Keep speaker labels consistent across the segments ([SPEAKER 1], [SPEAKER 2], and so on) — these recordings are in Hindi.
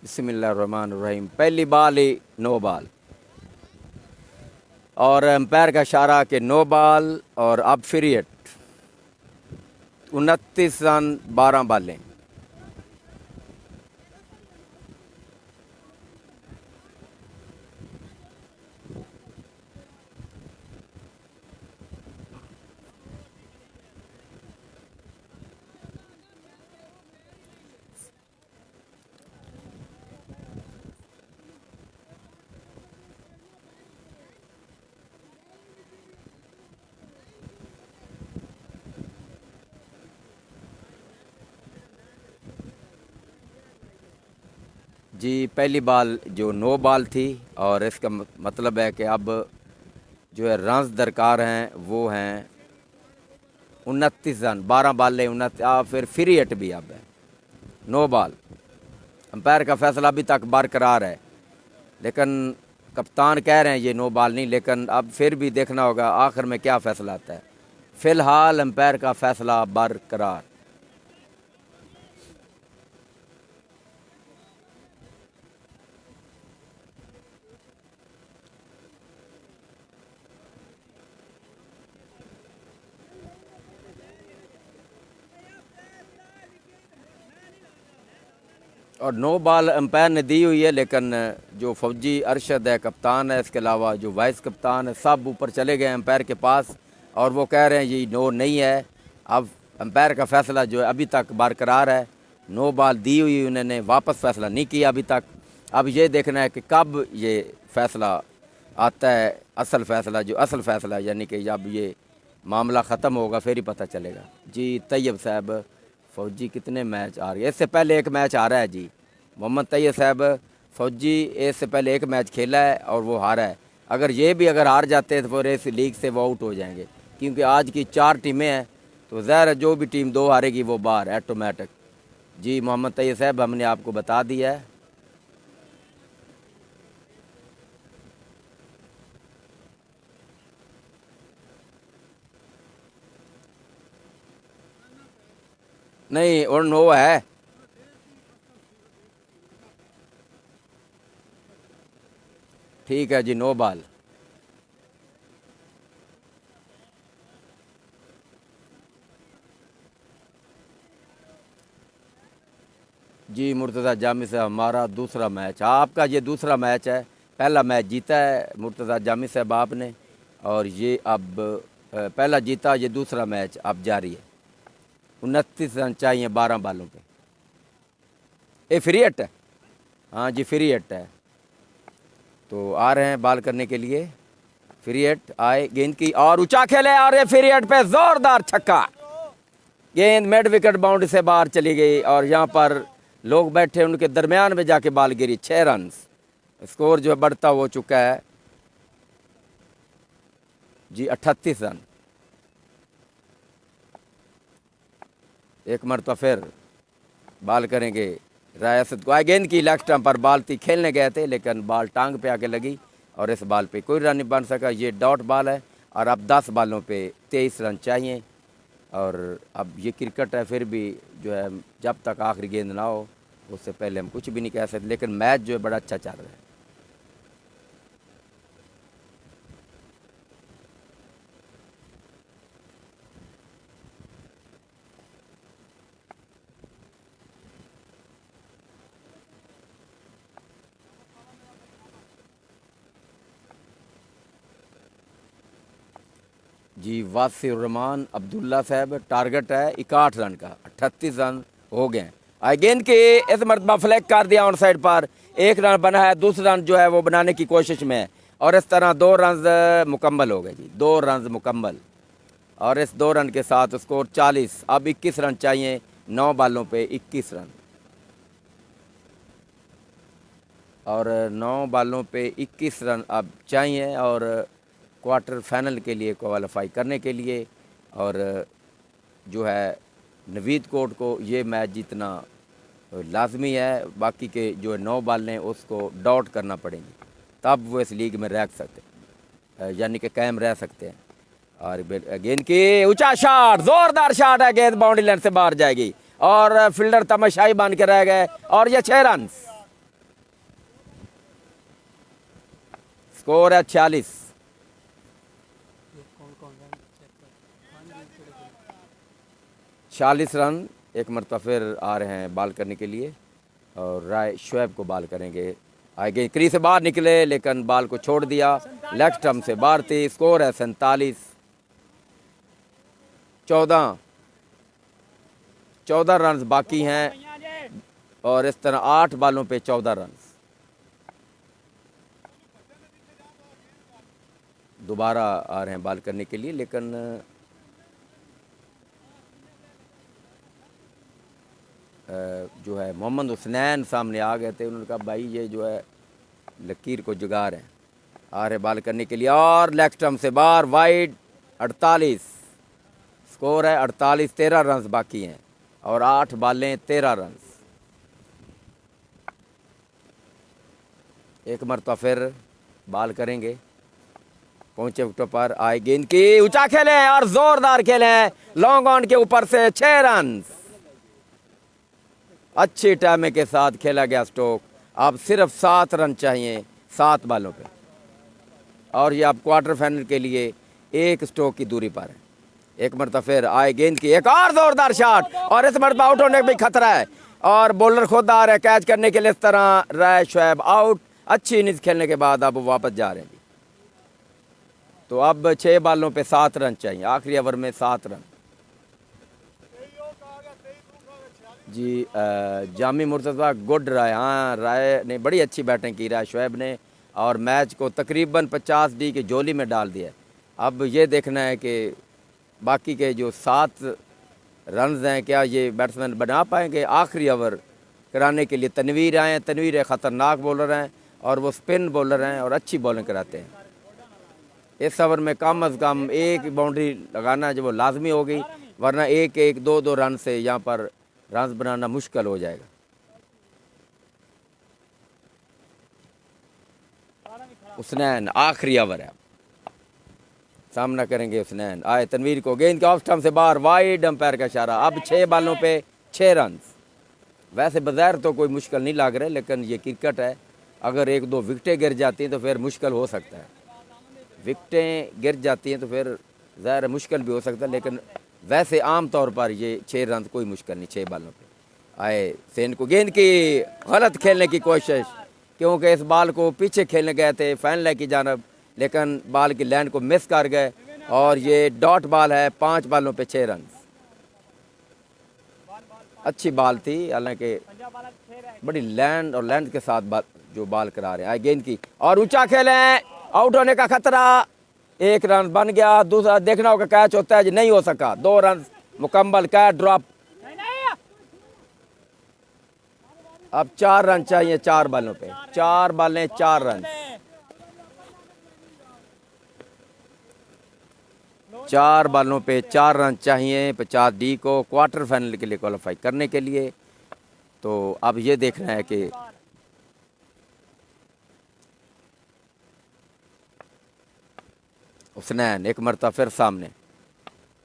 [SPEAKER 1] बिस्मिल्लाहिर्रहमानिर्रहीम। पहली बाल ही नो बाल और एम्पायर का इशारा कि नो बाल और अब फ्री हिट। 29 रन 12 बालें। जी पहली बाल जो नो बाल थी और इसका मतलब है कि अब जो है रन्स दरकार हैं वो हैं 29 रन 12 बालें 29। फिर फ्री हिट भी अब है नो बाल। अंपायर का फैसला अभी तक बरकरार है, लेकिन कप्तान कह रहे हैं ये नो बाल नहीं, लेकिन अब फिर भी देखना होगा आखिर में क्या फ़ैसला आता है। फ़िलहाल अंपायर का फैसला बरकरार। और नो बॉल अंपायर ने दी हुई है, लेकिन जो फौजी अरशद है कप्तान है, इसके अलावा जो वाइस कप्तान है, सब ऊपर चले गए अंपायर के पास और वो कह रहे हैं ये नो नहीं है। अब अंपायर का फ़ैसला जो है अभी तक बरकरार है। नो बॉल दी हुई उन्होंने वापस फ़ैसला नहीं किया अभी तक। अब ये देखना है कि कब ये फ़ैसला आता है, असल फ़ैसला जो असल फ़ैसला, यानी कि जब ये मामला ख़त्म होगा फिर ही पता चलेगा। जी तैयब साहब, फ़ौजी कितने मैच आ रही है? इससे पहले एक मैच आ रहा है जी। मोहम्मद तैयब साहब, फ़ौजी इससे पहले एक मैच खेला है और वो हारा है। अगर ये भी अगर हार जाते हैं तो फिर इस लीग से वो आउट हो जाएंगे, क्योंकि आज की 4 टीमें हैं तो ज़ाहिर है जो भी टीम 2 हारेगी वो बाहर ऑटोमेटिक। जी मोहम्मद तैयब साहब, हमने आपको बता दिया है। नहीं और नो है। ठीक है जी, नो बॉल। जी मुर्तज़ा जामी साहब, हमारा दूसरा मैच, आपका ये दूसरा मैच है। पहला मैच जीता है मुर्तज़ा जामी साहब आपने, और ये अब पहला जीता, ये दूसरा मैच अब जारी है। 29 रन चाहिए 12 बालों पे। ये फ्री हिट है। हाँ जी फ्री हिट है, तो आ रहे हैं बाल करने के लिए। फ्री हिट आए, गेंद की और ऊंचा खेले और ये फ्री हिट पे जोरदार छक्का। गेंद मिड विकेट बाउंड्री से बाहर चली गई और यहाँ पर लोग बैठे उनके दरमियान में जाके बाल गिरी। 6 रन स्कोर जो है बढ़ता हो चुका है जी 38 रन। एक मरतबा फिर बाल करेंगे रियासत को। गेंद की लेग स्टंप पर बाल थी, खेलने गए थे लेकिन बाल टांग पे आके लगी और इस बाल पे कोई रन नहीं बन सका। ये डॉट बाल है और अब 10 बालों पे 23 रन चाहिए। और अब ये क्रिकेट है, फिर भी जो है जब तक आखिरी गेंद ना हो उससे पहले हम कुछ भी नहीं कह सकते, लेकिन मैच जो है बड़ा अच्छा चल रहा है। जी वासिर अब्दुल्ला साहब, टारगेट है 61 रन का, 38 रन हो गए। आई गेंद के इस मरतबा फ्लैग कर दिया ऑन साइड पर। 1 रन बना है, दूसरा रन जो है वो बनाने की कोशिश में है और इस तरह 2 रन मुकम्मल हो गए जी, 2 रन मुकम्मल। और इस 2 रन के साथ स्कोर 40। अब 21 रन चाहिए, 9 बालों पे 21 रन। और 9 बालों पे 21 रन अब चाहिए और क्वार्टर फाइनल के लिए क्वालिफाई करने के लिए। और जो है नवीद कोट को ये मैच जीतना लाजमी है। बाकी के जो 9 बाल हैं उसको डॉट करना पड़ेंगे, तब वो इस लीग में रह सकते, यानी कि कायम रह सकते हैं। और गेंद की ऊंचा शॉट, जोरदार शॉट है, गेंद बाउंड्री लाइन से बाहर जाएगी और फील्डर तमाशाई बन के रह गए और ये 6 रन। स्कोर है 46। 46 रन। एक मरतबा फिर आ रहे हैं बाल करने के लिए और राय शुएब को बाल करेंगे। आगे क्रीज से बाहर निकले लेकिन बाल को छोड़ दिया, लेग स्टंप से बाहर थी। स्कोर है 47। 14 रन बाकी हैं और इस तरह 8 बालों पे 14 रन। दोबारा आ रहे हैं बाल करने के लिए लेकिन जो है मोहम्मद हुसनैन सामने आ गए थे। उन्होंने कहा भाई ये जो है लकीर को जुगाड़ है। आ रहे बाल करने के लिए और लेग स्टंप से बाहर वाइड। 48 स्कोर है 48। 13 रन बाकी हैं और 8 बालें 13 रन। एक मरतबा फिर बाल करेंगे। पहुंचे विकेटों पर, आए गेंद की, ऊंचा खेले और जोरदार खेले लॉन्ग ऑन के ऊपर से 6 रन। अच्छी टाइमिंग के साथ खेला गया स्ट्रोक। अब सिर्फ 7 रन चाहिए 7 बालों पे और ये अब क्वार्टर फाइनल के लिए 1 स्ट्रोक की दूरी पर है। एक मरतबा फिर आए गेंद की, एक और जोरदार शॉट और इस मरतबा आउट होने का भी खतरा है और बॉलर खुद आ रहा है कैच करने के लिए। इस तरह राय शुएब आउट। अच्छी इनिंग्स खेलने के बाद अब वापस जा रहे हैं। तो अब 6 बालों पे 7 रन चाहिए, आखिरी ओवर में 7 रन। जी जामी मुर्तज़ा गुड राय। हाँ, राय ने बड़ी अच्छी बैटिंग की राय शुएब ने और मैच को तकरीबन 50 डी की जोली में डाल दिया। अब ये देखना है कि बाकी के जो 7 रन हैं क्या ये बैट्समैन बना पाएंगे। आखिरी ओवर कराने के लिए तनवीर आए हैं। तनवीर एक ख़तरनाक बॉलर हैं और वो स्पिन बॉलर हैं और अच्छी बॉलिंग कराते हैं। इस ओवर में कम अज़ कम 1 बाउंड्री लगाना जो वो लाजमी होगी, वरना 1-1, 2-2 रन से यहाँ पर रन बनाना मुश्किल हो जाएगा। हुसनैन आखिरी ओवर है, सामना करेंगे हुसनैन। आए तनवीर को, गेंद के ऑफ स्टंप से बाहर वाइड, अंपायर का इशारा। अब 6 बालों पे 6 रन। वैसे बज़ाहिर तो कोई मुश्किल नहीं लग रहा है लेकिन ये क्रिकेट है, अगर 1-2 विकटें गिर जाती हैं तो फिर मुश्किल हो सकता है। विकटें गिर जाती हैं तो फिर ज़ाहिर मुश्किल भी हो सकता है लेकिन वैसे आम तौर पर ये 6 रन कोई मुश्किल नहीं 6 बालों पे। आए सेन को, गेंद की गलत खेलने की कोशिश, क्योंकि इस बाल को पीछे खेलने गए थे फैन की जानब लेकिन बाल की लैंड को मिस कर गए और ये डॉट बाल है। 5 बालों पे 6 रन। अच्छी बाल थी, हालांकि बड़ी लैंड और लेंथ के साथ जो बाल करा रहे हैं। आए गेंद की और ऊंचा खेले, आउट होने का खतरा। 1 रन बन गया। दूसरा देखना होगा कैच होता है जी, नहीं हो सका। 2 रन मुकम्मल, कैच ड्रॉप। अब 4 रन चाहिए 4 बालों पे, 4 बालें 4 रन। 4 बालों पे 4 रन चाहिए 50 डी को क्वार्टर फाइनल के लिए क्वालिफाई करने के लिए। तो अब ये देखना है कि हुसनैन एक मरतबा फिर सामने।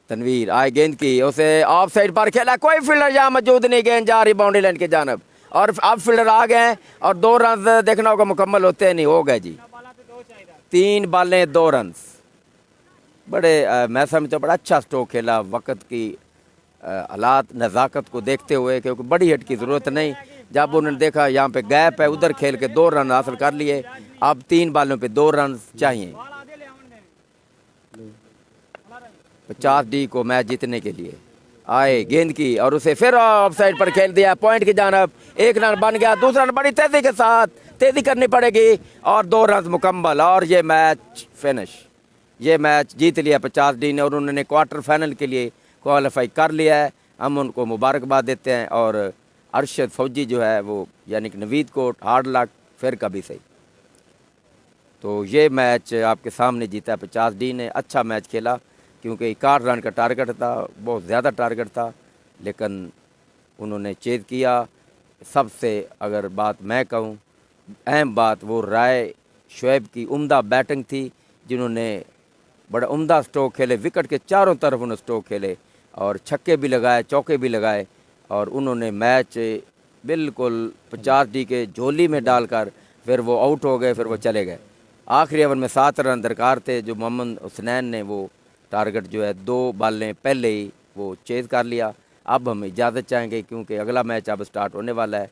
[SPEAKER 1] तनवीर आए गेंद की, उसे ऑफ साइड पर खेला, कोई फील्डर यहाँ मौजूद नहीं। गेंद जा रही बाउंड्री लाइन की जानब और अब फील्डर आ गए और 2 रन देखना होगा मुकम्मल होते नहीं। हो गए जी, 3 बालें 2 रन। बड़े मैं समझता बड़ा अच्छा स्ट्रोक खेला वक्त की हालात नज़ाकत को देखते हुए, क्योंकि बड़ी हिट की ज़रूरत नहीं। जब उन्होंने देखा यहाँ पे गैप है, उधर खेल के 2 रन हासिल कर लिए। अब 3 बालों पे 2 रन चाहिए 50 डी को मैच जीतने के लिए। आए गेंद की और उसे फिर ऑफ साइड पर खेल दिया पॉइंट की जानब। 1 रन बन गया। दूसरा रन बड़ी तेज़ी के साथ, तेज़ी करनी पड़ेगी और 2 रन मुकम्मल और ये मैच फिनिश। ये मैच जीत लिया 50 डी ने और उन्होंने क्वार्टर फाइनल के लिए क्वालिफाई कर लिया है। हम उनको मुबारकबाद देते हैं और अरशद फौजी जो है वो यानी कि नवीद को हार्ड लक, फिर कभी सही। तो ये मैच आपके सामने जीता है 50 डी ने। अच्छा मैच खेला क्योंकि 61 रन का टारगेट था, बहुत ज़्यादा टारगेट था लेकिन उन्होंने चेज़ किया। सबसे अगर बात मैं कहूँ, अहम बात वो राय शुएब की उम्दा बैटिंग थी, जिन्होंने बड़ा उम्दा स्ट्रोक खेले। विकेट के चारों तरफ उन्होंने स्ट्रोक खेले और छक्के भी लगाए, चौके भी लगाए और उन्होंने मैच बिल्कुल 50 डी के झोली में डालकर फिर वो आउट हो गए, फिर वो चले गए। आखिरी ओवर में 7 रन दरकार थे, जो मोहम्मद हुसनैन ने वो टारगेट जो है 2 बॉलें पहले ही वो चेज़ कर लिया। अब हम इजाज़त चाहेंगे क्योंकि अगला मैच अब स्टार्ट होने वाला है,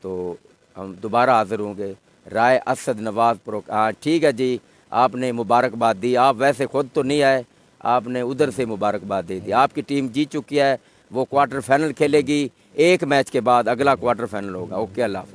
[SPEAKER 1] तो हम दोबारा हाज़िर होंगे। राय असद नवाज़ प्रो, हाँ ठीक है जी, आपने मुबारकबाद दी। आप वैसे ख़ुद तो नहीं आए, आपने उधर से मुबारकबाद दे दी। आपकी टीम जीत चुकी है, वो क्वार्टर फाइनल खेलेगी। एक मैच के बाद अगला क्वार्टर फाइनल होगा। ओके, अल्लाह हाफ़िज़।